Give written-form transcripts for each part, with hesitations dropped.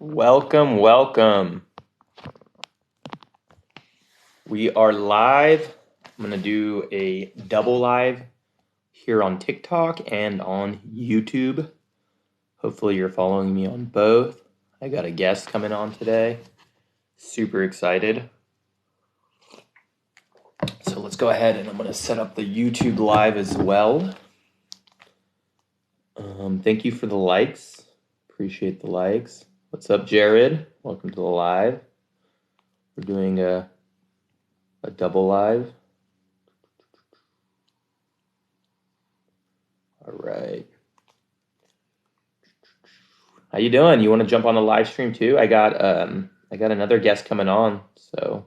Welcome, welcome. We are live. I'm going to do a double live here on TikTok and on YouTube. Hopefully you're following me on both. I got a guest coming on today. Super excited. So let's go ahead and I'm going to set up the YouTube live as well. Thank you for the likes. Appreciate the likes. What's up, Jared? Welcome to the live. We're doing a double live. All right. How you doing? You want to jump on the live stream too? I got another guest coming on, so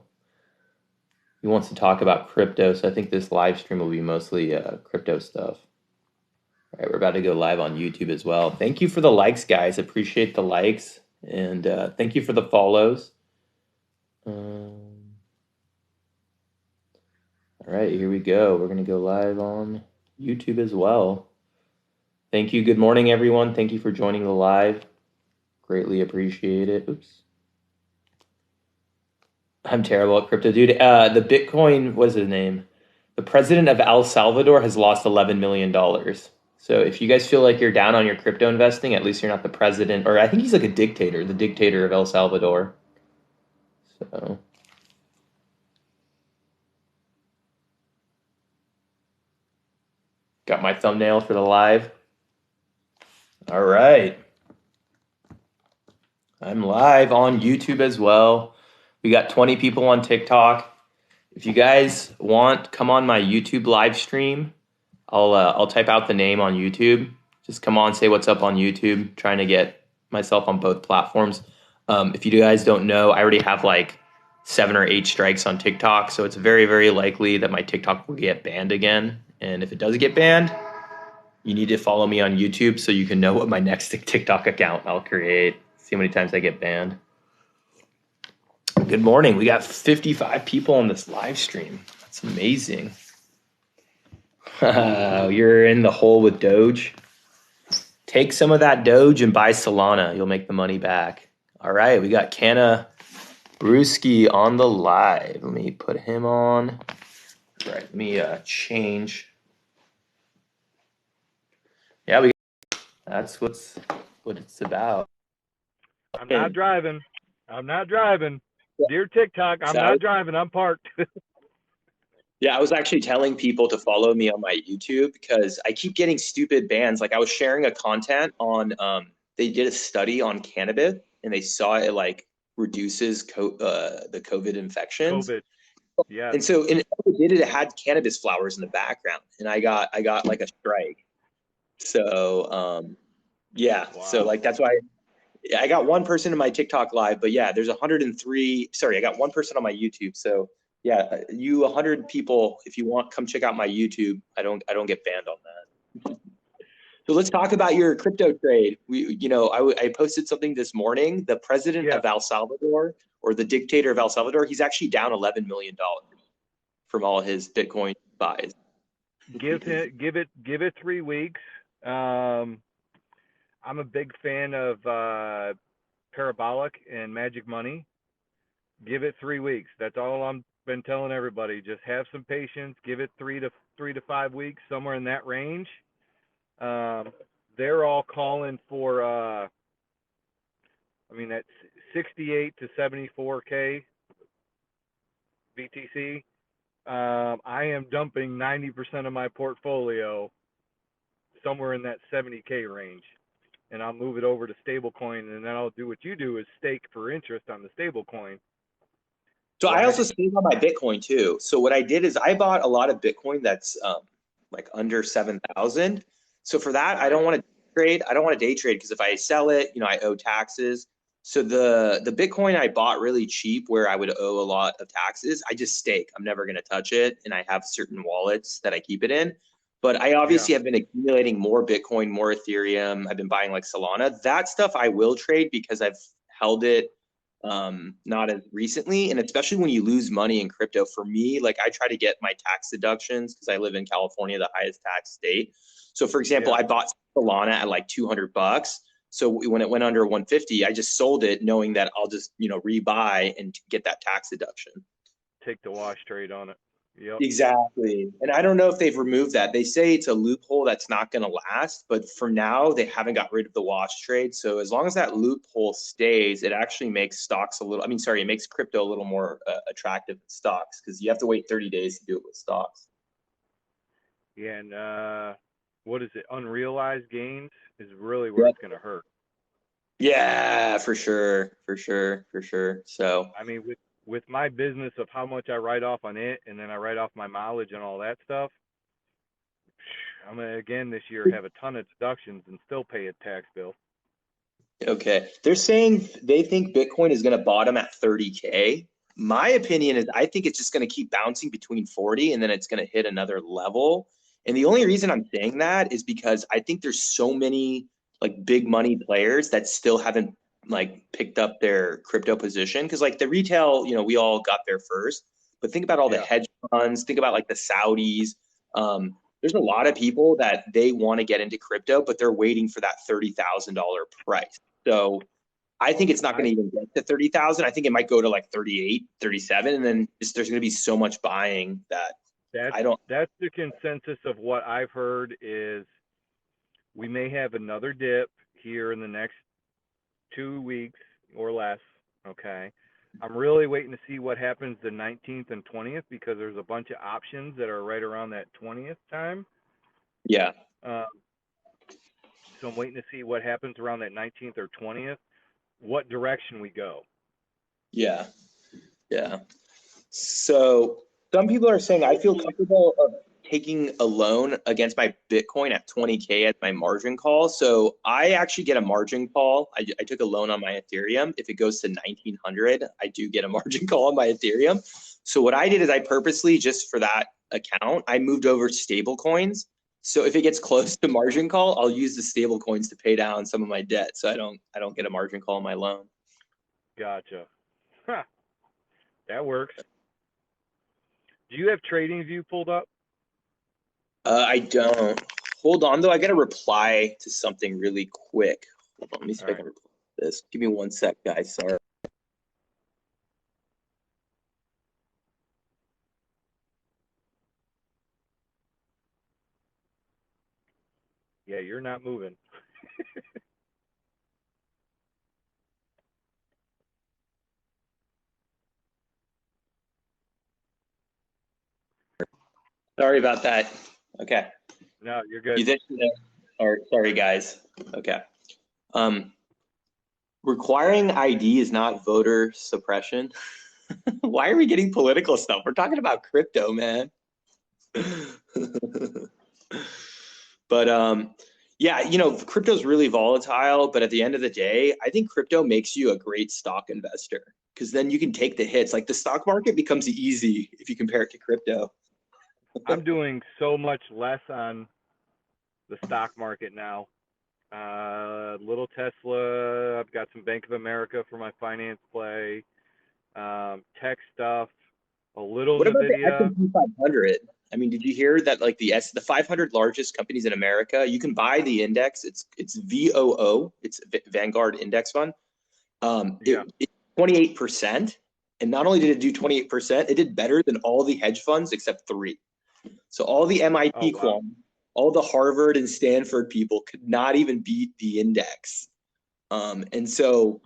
he wants to talk about crypto. So I think this live stream will be mostly crypto stuff. All right, we're about to go live on YouTube as well. Thank you for the likes, guys. Appreciate the likes, and thank you for the follows. All right, here we go. We're gonna go live on YouTube as well. Thank you. Good morning, everyone. Thank you for joining the live. Greatly appreciate it. Oops. I'm terrible at crypto, dude. The Bitcoin, what is his name? The president of El Salvador has lost $11 million. So if you guys feel like you're down on your crypto investing, at least you're not the president, or I think he's like a dictator, the dictator of El Salvador. So. Got my thumbnail for the live. All right. I'm live on YouTube as well. We got 20 people on TikTok. If you guys want, come on my YouTube live stream. I'll type out the name on YouTube. Just come on, say what's up on YouTube. Trying to get myself on both platforms. If you guys don't know, I already have like 7 or 8 strikes on TikTok, so it's very, very likely that my TikTok will get banned again. And if it does get banned, you need to follow me on YouTube so you can know what my next TikTok account I'll create. See how many times I get banned. Good morning. We got 55 people on this live stream. That's amazing. You're in the hole with Doge. Take some of that Doge and buy Solana. You'll make the money back. All right, we got Canna Brewski on the live. Let me put him on. All right, let me change. Yeah, that's what it's about. I'm not driving. Dear TikTok, I'm not driving. I'm parked. Yeah, I was actually telling people to follow me on my YouTube because I keep getting stupid bans. Like I was sharing a content on, they did a study on cannabis and they saw it like reduces the COVID infections. COVID. Yeah. And so it did it had cannabis flowers in the background, and I got like a strike. So yeah, wow. So like that's why I got one person in my TikTok live, but yeah, there's 103. Sorry, I got one person on my YouTube. So yeah, you 100 people, if you want, come check out my YouTube. I don't get banned on that. So let's talk about your crypto trade. I posted something this morning. The president of El Salvador, or the dictator of El Salvador, he's actually down $11 million from all his Bitcoin buys. Give it 3 weeks. I'm a big fan of Parabolic and Magic Money. Give it 3 weeks. That's all I'm been telling everybody. Just have some patience. Give it 3 to 5 weeks, somewhere in that range. They're all calling for that's 68 to 74K BTC. I am dumping 90% of my portfolio somewhere in that 70K range, and I'll move it over to stablecoin, and then I'll do what you do, is stake for interest on the stablecoin. So I also stake on my Bitcoin too. So what I did is I bought a lot of Bitcoin that's like under 7,000. So for that, I don't want to trade. I don't want to day trade because if I sell it, I owe taxes. So the Bitcoin I bought really cheap, where I would owe a lot of taxes, I just stake. I'm never going to touch it, and I have certain wallets that I keep it in. But I obviously have been accumulating more Bitcoin, more Ethereum. I've been buying like Solana. That stuff I will trade because I've held it not as recently, and especially when you lose money in crypto. For me, like I try to get my tax deductions because I live in California, the highest tax state. So for example, I bought Solana at like $200. So when it went under 150, I just sold it knowing that I'll just, rebuy and get that tax deduction. Take the wash trade on it. Yep. Exactly. And I don't know if they've removed that. They say it's a loophole that's not going to last, but for now, they haven't got rid of the wash trade. So as long as that loophole stays, it actually makes stocks it makes crypto a little more attractive than stocks because you have to wait 30 days to do it with stocks. Yeah, and what is it? Unrealized gains is really where it's going to hurt. Yeah, for sure. For sure. For sure. So, I mean, with my business of how much I write off on it, and then I write off my mileage and all that stuff, I'm gonna again this year have a ton of deductions and still pay a tax bill. okay. They're saying they think Bitcoin is going to bottom at 30K. My opinion is I think it's just going to keep bouncing between 40 and then it's going to hit another level. And the only reason I'm saying that is because I think there's so many like big money players that still haven't like picked up their crypto position. Because like the retail, we all got there first. But think about all the Yeah. hedge funds, think about like the Saudis. There's a lot of people that they want to get into crypto, but they're waiting for that $30,000 price. So I think it's not going to even get to 30,000. I think it might go to like 38, 37. And then there's going to be so much buying that that's the consensus of what I've heard is we may have another dip here in the next 2 weeks or less. Okay. I'm really waiting to see what happens the 19th and 20th because there's a bunch of options that are right around that 20th time. Yeah. So I'm waiting to see what happens around that 19th or 20th, what direction we go. Yeah. Yeah. So some people are saying I feel comfortable of taking a loan against my Bitcoin at 20K as my margin call. So I actually get a margin call. I took a loan on my Ethereum. If it goes to 1900, I do get a margin call on my Ethereum. So what I did is I purposely, just for that account, I moved over stable coins. So if it gets close to margin call, I'll use the stable coins to pay down some of my debt. So I don't get a margin call on my loan. Gotcha. Huh. That works. Do you have TradingView pulled up? I don't. Hold on, though. I got to reply to something really quick. Hold on, let me see if I can reply to this. Give me 1 sec, guys. Sorry. Yeah, you're not moving. Sorry about that. Okay. No, you're good. You think? Sorry, guys. Okay. Requiring ID is not voter suppression. Why are we getting political stuff? We're talking about crypto, man. But yeah, crypto is really volatile, but at the end of the day, I think crypto makes you a great stock investor because then you can take the hits. Like the stock market becomes easy if you compare it to crypto. I'm doing so much less on the stock market now. Little Tesla. I've got some Bank of America for my finance play. Tech stuff. A little What about the Nvidia. S&P 500? I mean, did you hear that like the 500 largest companies in America, you can buy the index. It's VOO. It's Vanguard Index Fund. It's 28%. And not only did it do 28%, it did better than all the hedge funds except 3. So all the MIT quants, all the Harvard and Stanford people could not even beat the index. And so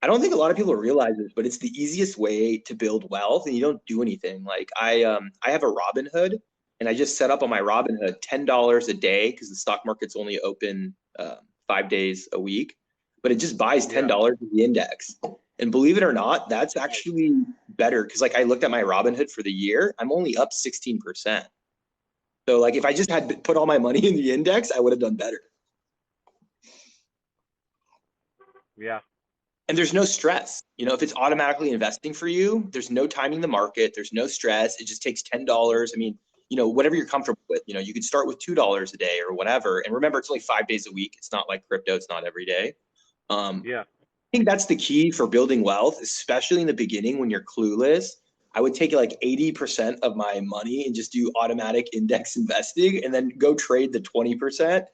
I don't think a lot of people realize this, but it's the easiest way to build wealth, and you don't do anything. Like I have a Robinhood, and I just set up on my Robinhood $10 a day because the stock market's only open 5 days a week, but it just buys $10 of the index. And believe it or not, that's actually better because like I looked at my Robinhood for the year, I'm only up 16%. So like if I just had put all my money in the index, I would have done better. Yeah. And there's no stress. If it's automatically investing for you, there's no timing the market. There's no stress. It just takes $10. I mean, whatever you're comfortable with. You could start with $2 a day or whatever. And remember, it's only 5 days a week. It's not like crypto. It's not every day. Yeah. I think that's the key for building wealth, especially in the beginning when you're clueless. I would take like 80% of my money and just do automatic index investing and then go trade the 20%.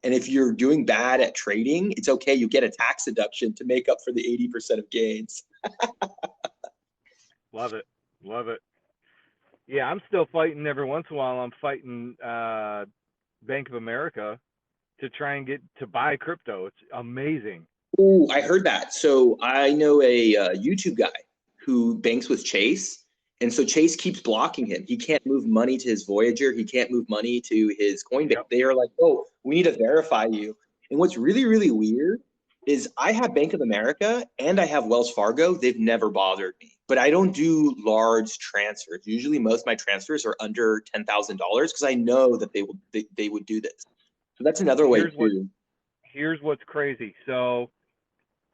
And if you're doing bad at trading, it's okay. You get a tax deduction to make up for the 80% of gains. Love it. Love it. Yeah, I'm still fighting every once in a while. I'm fighting Bank of America to try and get to buy crypto. It's amazing. Oh, I heard that. So I know a YouTube guy who banks with Chase. And so Chase keeps blocking him. He can't move money to his Voyager. He can't move money to his Coinbase. Yep. They are like, oh, we need to verify you. And what's really, really weird is I have Bank of America and I have Wells Fargo. They've never bothered me. But I don't do large transfers. Usually most of my transfers are under $10,000 because I know that they would do this. So that's another way too. Here's what's crazy. So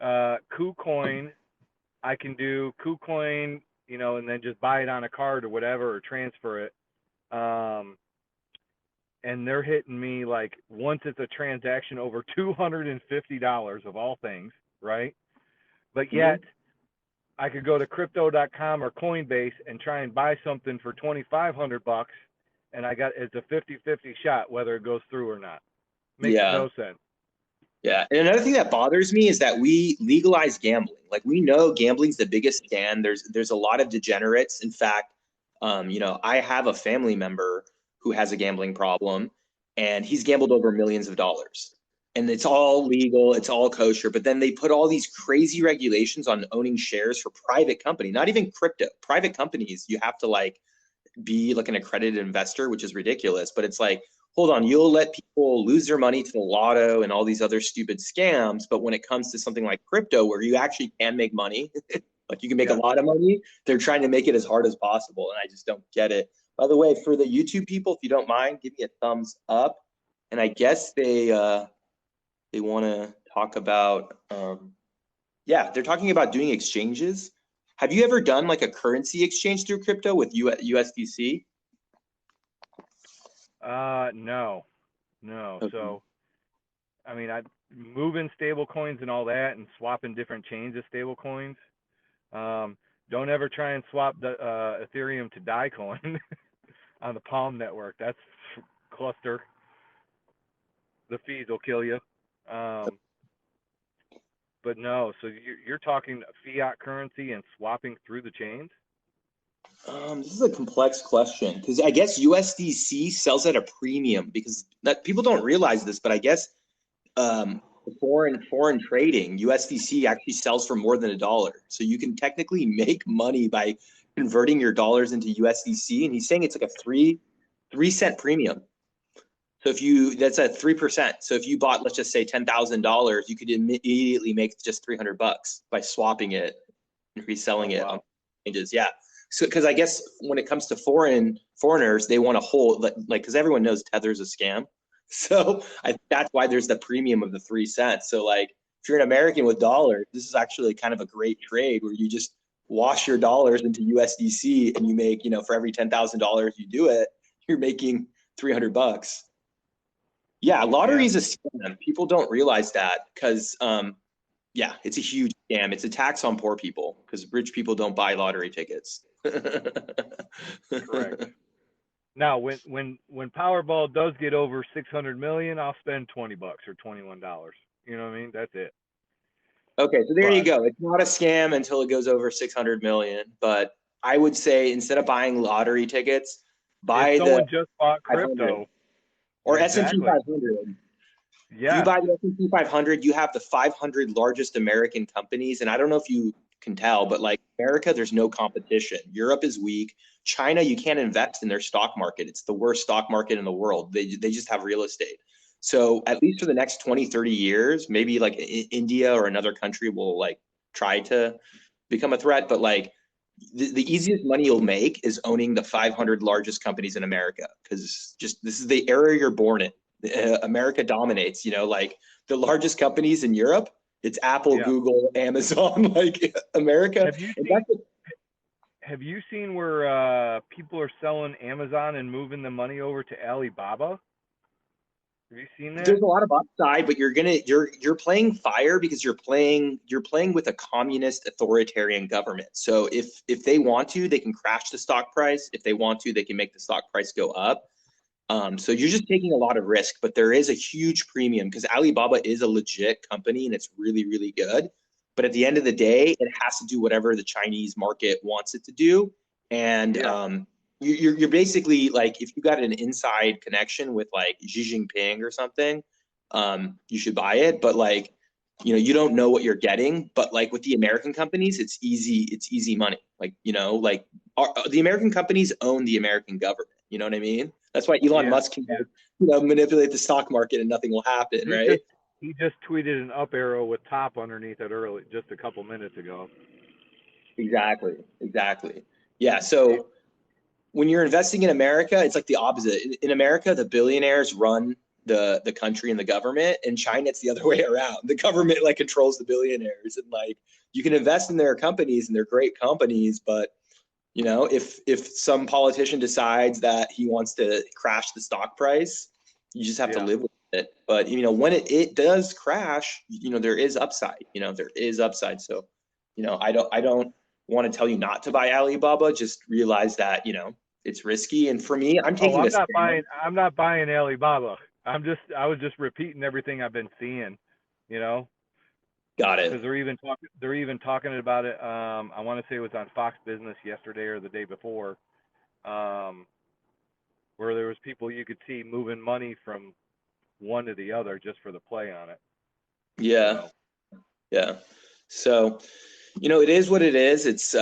KuCoin, I can do KuCoin, and then just buy it on a card or whatever, or transfer it. And they're hitting me like once it's a transaction over $250 of all things, right? But yet I could go to crypto.com or Coinbase and try and buy something for $2,500, and it's a 50-50 shot whether it goes through or not. Makes no sense. Yeah. And another thing that bothers me is that we legalize gambling. Like, we know gambling's the biggest scam. There's a lot of degenerates. In fact, I have a family member who has a gambling problem, and he's gambled over millions of dollars. And it's all legal, it's all kosher, but then they put all these crazy regulations on owning shares for private company, not even crypto. Private companies, you have to like be like an accredited investor, which is ridiculous. But it's like, hold on, you'll let people lose their money to the lotto and all these other stupid scams. But when it comes to something like crypto, where you actually can make money, like you can make a lot of money, they're trying to make it as hard as possible. And I just don't get it. By the way, for the YouTube people, if you don't mind, give me a thumbs up. And I guess they want to talk about, they're talking about doing exchanges. Have you ever done like a currency exchange through crypto with USDC? No. Okay. So, I mean, I move in stable coins and all that, and swapping different chains of stable coins. Don't ever try and swap the Ethereum to Daicoin on the Palm network. That's cluster. The fees will kill you. But no, so you're talking fiat currency and swapping through the chains? This is a complex question because I guess USDC sells at a premium because people don't realize this, but I guess foreign trading, USDC actually sells for more than $1. So you can technically make money by converting your dollars into USDC. And he's saying it's like a 3 cent premium. So that's at 3%. So if you bought, let's just say $10,000, you could immediately make just $300 by swapping it and reselling it on exchanges. Yeah. So, because I guess when it comes to foreigners, they want to hold because everyone knows Tether's a scam. So that's why there's the premium of the 3 cents. So like, if you're an American with dollars, this is actually kind of a great trade where you just wash your dollars into USDC and you make, for every $10,000 you do it, you're making $300. Yeah, lottery is a scam. People don't realize that because, it's a huge scam. It's a tax on poor people because rich people don't buy lottery tickets. Correct. Now, when Powerball does get over 600 million, I'll spend $20 or $21. You know what I mean? That's it. Okay, so there you go. It's not a scam until it goes over 600 million. But I would say instead of buying lottery tickets, buy someone just bought crypto. Or S&P 500. Yeah. If you buy the S&P 500, you have the 500 largest American companies. And I don't know if you can tell, but like America, there's no competition. Europe is weak. China, you can't invest in their stock market. It's the worst stock market in the world. They just have real estate. So at least for the next 20, 30 years, maybe like India or another country will like try to become a threat. But like the easiest money you'll make is owning the 500 largest companies in America, because this is the era you're born in. America dominates, like the largest companies in Europe, it's Apple, Google, Amazon, like America. Have you seen where people are selling Amazon and moving the money over to Alibaba? Have you seen that? There's a lot of upside, but you're playing fire because you're playing with a communist authoritarian government. So if they want to, they can crash the stock price. If they want to, they can make the stock price go up. So you're just taking a lot of risk, but there is a huge premium because Alibaba is a legit company and it's really, really good. But at the end of the day, it has to do whatever the Chinese market wants it to do. And you're basically like, if you got an inside connection with like Xi Jinping or something, you should buy it. But like, you don't know what you're getting. But like with the American companies, it's easy money. Like, like the American companies own the American government. You know what I mean? That's why Elon Musk can, manipulate the stock market and nothing will happen, right? He just tweeted an up arrow with top underneath it just a couple minutes ago. Exactly. Yeah. So when you're investing in America, it's like the opposite. In America, the billionaires run the country and the government. In China, it's the other way around. The government like controls the billionaires, and like you can invest in their companies and they're great companies, but if some politician decides that he wants to crash the stock price, you just have to live with it. But when it does crash, there is upside. There is upside. So, I don't want to tell you not to buy Alibaba. Just realize that it's risky. And for me, I'm taking. I'm not buying Alibaba. I was just repeating everything I've been seeing. Got it. Because they're even talking about it. I want to say it was on Fox Business yesterday or the day before, where there was people you could see moving money from one to the other just for the play on it. Yeah. So, it is what it is. It's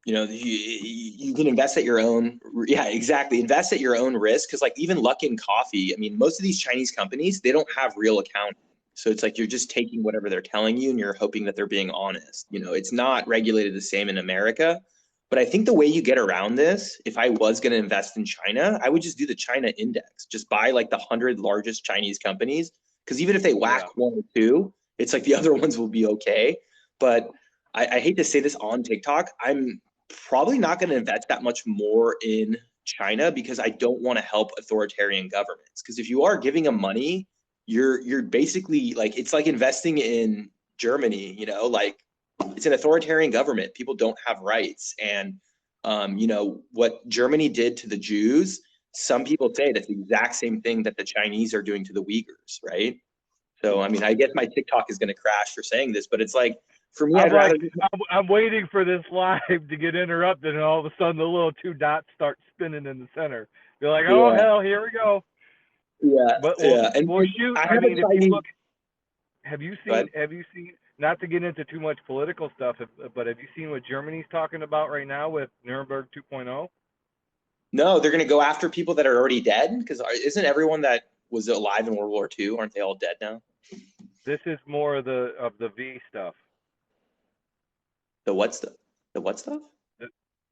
you can invest at your own. Yeah, exactly. Invest at your own risk. Because like even Luckin Coffee, I mean, most of these Chinese companies, they don't have real accounting. So it's like you're just taking whatever they're telling you and you're hoping that they're being honest. It's not regulated the same in America. But I think the way you get around this, if I was going to invest in China, I would just do the China index. Just buy like the 100 largest Chinese companies. Because even if they whack one or two, it's like the other ones will be okay. But I hate to say this on TikTok, I'm probably not going to invest that much more in China because I don't want to help authoritarian governments. Because if you are giving them money, you're basically like, it's like investing in Germany, like it's an authoritarian government. People don't have rights. And, what Germany did to the Jews, some people say that's the exact same thing that the Chinese are doing to the Uyghurs, right? So, I mean, I guess my TikTok is going to crash for saying this, but it's like, for me, I'm waiting for this live to get interrupted, and all of a sudden the little two dots start spinning in the center. You're like, oh hell, here we go. Yeah, but shoot. I mean, if you look, have you seen? Not to get into too much political stuff, but have you seen what Germany's talking about right now with Nuremberg 2.0? No, they're going to go after people that are already dead because isn't everyone that was alive in World War II, aren't they all dead now? This is more of the V stuff. The what stuff? The what stuff?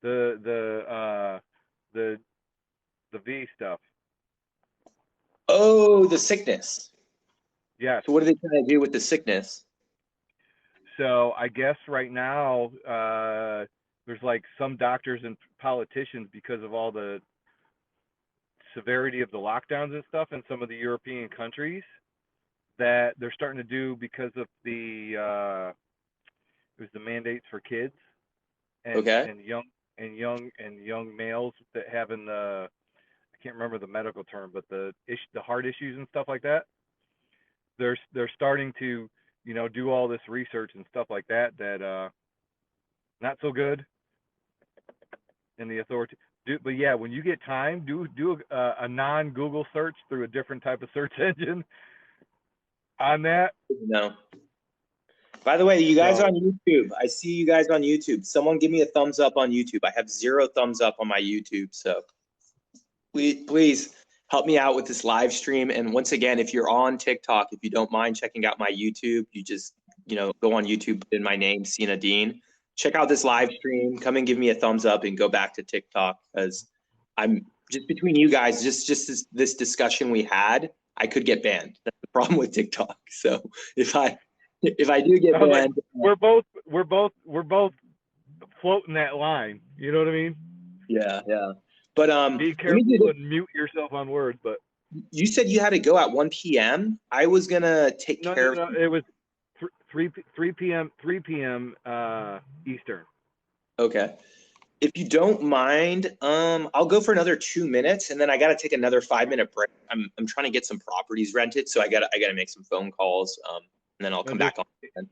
The V stuff. Oh, the sickness. Yeah. So what are they trying to do with the sickness? So I guess right now there's like some doctors and politicians, because of all the severity of the lockdowns and stuff in some of the European countries, that they're starting to do because of the it was the mandates for kids and young males that having the, I can't remember the medical term, but the heart issues and stuff like that. They're starting to do all this research and stuff like that not so good in the authority. But yeah, when you get time, do a non-Google search through a different type of search engine on that. No. By the way, you guys are on YouTube. I see you guys on YouTube. Someone give me a thumbs up on YouTube. I have 0 thumbs up on my YouTube. So please help me out with this live stream. And once again, if you're on TikTok, if you don't mind checking out my YouTube, you just, go on YouTube, put in my name, Sina Dean. Check out this live stream. Come and give me a thumbs up and go back to TikTok, because I'm just, between you guys, just this discussion we had, I could get banned. That's the problem with TikTok. So if I do get banned, we're both floating that line. You know what I mean? Yeah. But be careful and mute yourself on words. But you said you had to go at 1 p.m. I was gonna take care of. No, it was 3 p.m. Eastern. Okay. If you don't mind, I'll go for another 2 minutes, and then I got to take another 5 minute break. I'm trying to get some properties rented, so I gotta make some phone calls, and then I'll No, come back just on.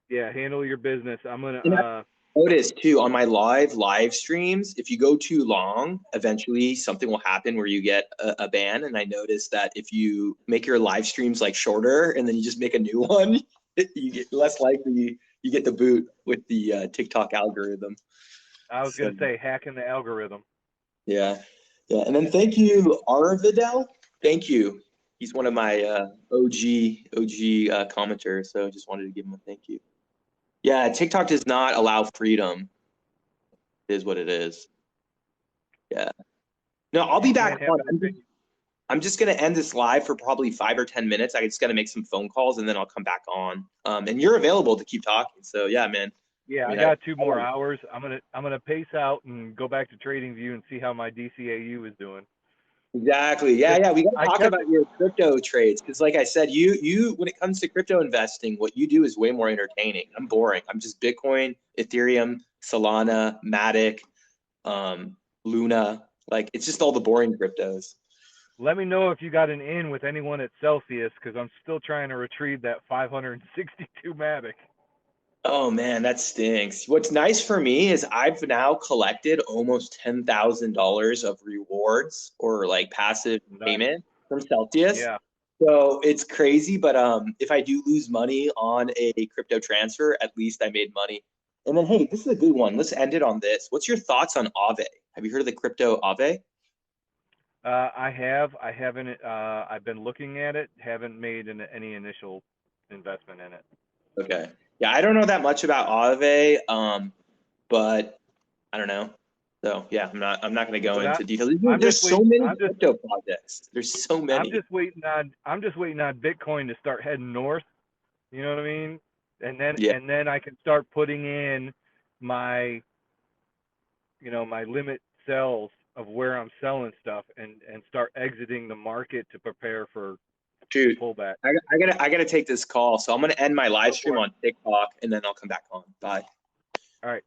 yeah, handle your business. I'm gonna And I noticed too on my live streams, if you go too long, eventually something will happen where you get a ban. And I noticed that if you make your live streams like shorter and then you just make a new one, you get less likely you get the boot with the TikTok algorithm. I was So gonna say hacking the algorithm. yeah, yeah. And then thank you, Arvidel. Thank you. He's one of my OG commenters. So I just wanted to give him a thank you. Yeah, TikTok does not allow freedom. It is what it is. Yeah. No, I'll be You back can't have on. an opinion. I'm just gonna end this live for probably 5 or 10 minutes. I just gotta make some phone calls and then I'll come back on. And you're available to keep talking. So yeah, man. Yeah, I I mean, got 2 more hours. I'm gonna pace out and go back to TradingView and see how my DCAU is doing. exactly. Yeah, 'Cause yeah. We gotta I talk kept about your crypto trades because, like I said, you when it comes to crypto investing, what you do is way more entertaining. I'm boring. I'm just Bitcoin, Ethereum, Solana, Matic, Luna. Like it's just all the boring cryptos. Let me know if you got an in with anyone at Celsius because I'm still trying to retrieve that 562 Mavic. Oh man, that stinks. What's nice for me is I've now collected almost $10,000 of rewards or like passive Nice. payment from Celsius. Yeah. So it's crazy, but if I do lose money on a crypto transfer, at least I made money. And then hey, this is a good one. Let's end it on this. What's your thoughts on Aave? Have you heard of the crypto Aave? I have. I haven't. I've been looking at it. Haven't made any initial investment in it. Okay. Yeah, I don't know that much about Aave, but I don't know. So yeah, I'm not going to go But into details. I'm There's just so waiting. many crypto projects. There's so many. I'm just waiting on Bitcoin to start heading north. You know what I mean? Yeah, And then I can start putting in my my limit sells of where I'm selling stuff and start exiting the market to prepare for the shoot. pullback. I gotta take this call. So I'm gonna end my live Go stream for it. on TikTok and then I'll come back on. Bye. All right.